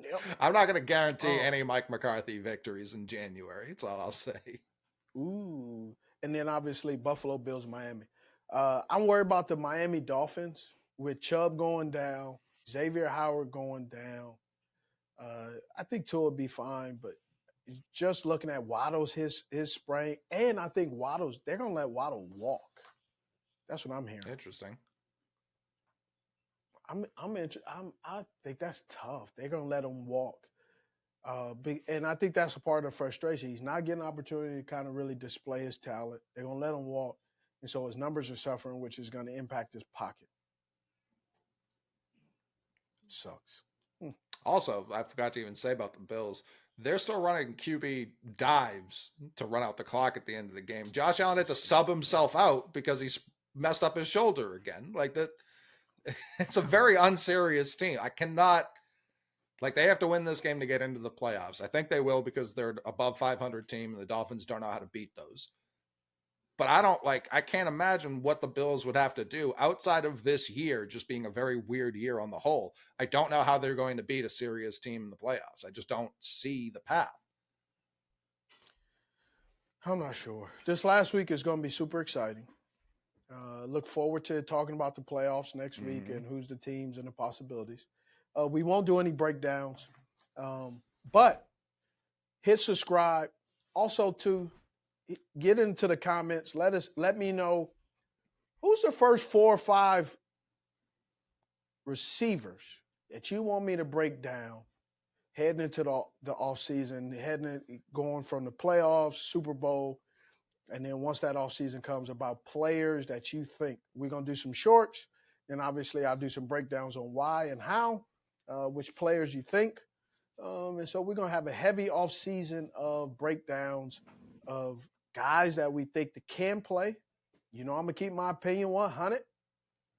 Yep. I'm not going to guarantee any Mike McCarthy victories in January. That's all I'll say. Ooh. And then obviously Buffalo Bills, Miami. I'm worried about the Miami Dolphins with Chubb going down, Xavier Howard going down. I think Tua will be fine, but just looking at Waddle's his sprain, and I think they're going to let Waddle walk. That's what I'm hearing. Interesting. I think that's tough. They're gonna let him walk, and I think that's a part of the frustration. He's not getting an opportunity to kind of really display his talent. They're gonna let him walk, and so his numbers are suffering, which is going to impact his pocket. Sucks. Also, I forgot to even say about the Bills. They're still running QB dives to run out the clock at the end of the game. Josh Allen had to sub himself out because he's messed up his shoulder again. Like that. It's a very unserious team. I cannot, they have to win this game to get into the playoffs. I think they will because they're above 500 team and the Dolphins don't know how to beat those. But I can't imagine what the Bills would have to do outside of this year just being a very weird year on the whole. I don't know how they're going to beat a serious team in the playoffs. I just don't see the path. I'm not sure. This last week is going to be super exciting. Look forward to talking about the playoffs next week and who's the teams and the possibilities. We won't do any breakdowns, but hit subscribe. Also, to get into the comments, let me know who's the first 4 or 5 receivers that you want me to break down heading into the off season, going from the playoffs, Super Bowl. And then once that offseason comes, about players that you think we're going to do some shorts. And obviously I'll do some breakdowns on why and how, which players you think. And so we're going to have a heavy offseason of breakdowns of guys that we think that can play. I'm going to keep my opinion 100.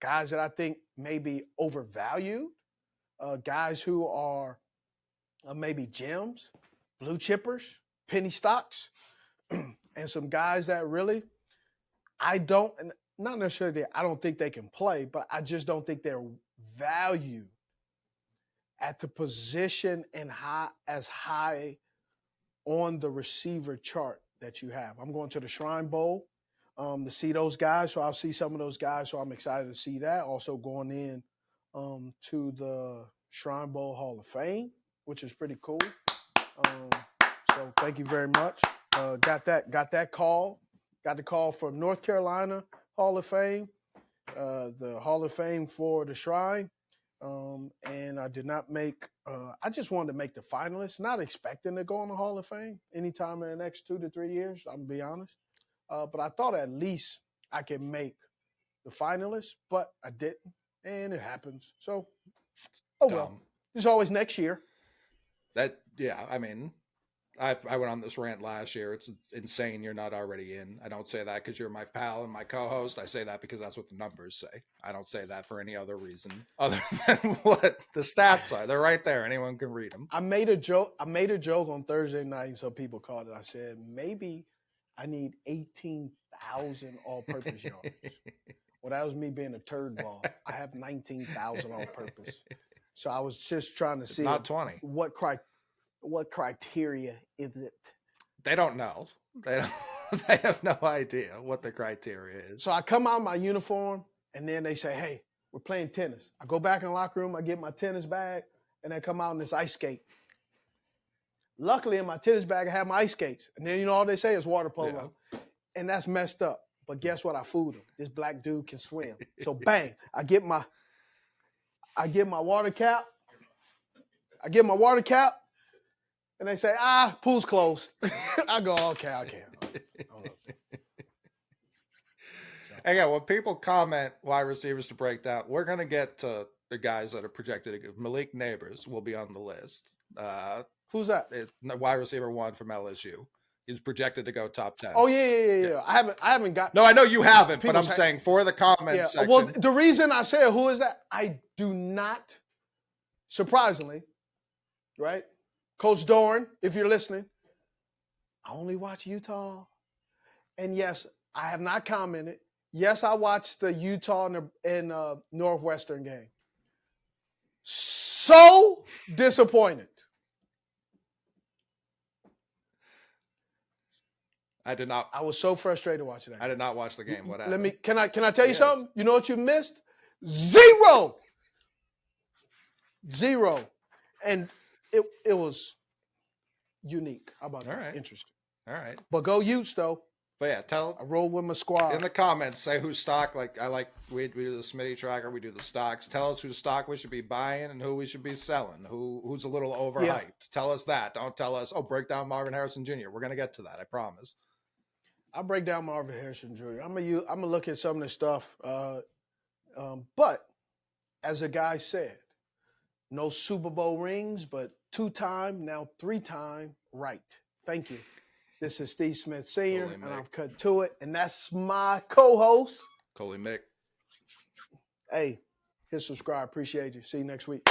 Guys that I think may be overvalued. Guys who are maybe gems, blue chippers, penny stocks, and some guys that really not necessarily I don't think they can play, but I just don't think they're valued at the position and as high on the receiver chart that you have. I'm going to the Shrine Bowl to see those guys, so I'll see some of those guys, so I'm excited to see that. Also going in to the Shrine Bowl Hall of Fame, which is pretty cool. So thank you very much. Got that call. Got the call from North Carolina Hall of Fame, the Hall of Fame for the Shrine. And I did not make I just wanted to make the finalists, not expecting to go in the Hall of Fame anytime in the next 2 to 3 years, I'm going to be honest. But I thought at least I could make the finalists, but I didn't, and it happens. So, well, there's always next year. I mean, I went on this rant last year. It's insane you're not already in. I don't say that because you're my pal and my co-host. I say that because that's what the numbers say. I don't say that for any other reason other than what the stats are. They're right there. Anyone can read them. I made a joke on Thursday night, and some people called it. I said, maybe I need 18,000 all-purpose yards. Well, that was me being a turd ball. I have 19,000 all-purpose. So I was just trying to see not 20. What criteria is it? They don't know. They have no idea what the criteria is. So I come out in my uniform, and then they say, hey, we're playing tennis. I go back in the locker room, I get my tennis bag, and I come out in this ice skate. Luckily, in my tennis bag, I have my ice skates. And then, all they say is water polo. Yeah. And that's messed up. But guess what? I fooled him. This black dude can swim. So bang, I get my water cap. And they say, pool's closed. I go, okay. Again, when people comment wide receivers to break down, we're going to get to the guys that are projected to go. Malik Neighbors will be on the list. Who's that? Wide receiver 1 from LSU. He's projected to go top 10. Oh, yeah. I haven't got. No, I know you haven't, but I'm saying for the comments section. Well, the reason I said who is that, I do not, surprisingly, right? Coach Doran, if you're listening, I only watch Utah. And yes, I have not commented. Yes, I watched the Utah and Northwestern game. So disappointed. I did not. I was so frustrated watching that. I did not watch the game. What happened? Can I tell you something? You know what you missed? Zero. And it was unique. How about that? Right. Interesting. All right. But go Utes, though. But yeah, I roll with my squad. In the comments, say who's stock. We do the Smitty tracker. We do the stocks. Tell us whose stock we should be buying and who we should be selling. Who's a little overhyped. Yeah. Tell us that. Don't tell us, break down Marvin Harrison Jr. We're going to get to that. I promise. I'll break down Marvin Harrison Jr. I'm gonna look at some of this stuff. But as a guy said, no Super Bowl rings, but 2-time, now 3-time right. Thank you. This is Steve Smith Sr., and I'm cut to it. And that's my co-host, Coley Mick. Hey, hit subscribe. Appreciate you. See you next week.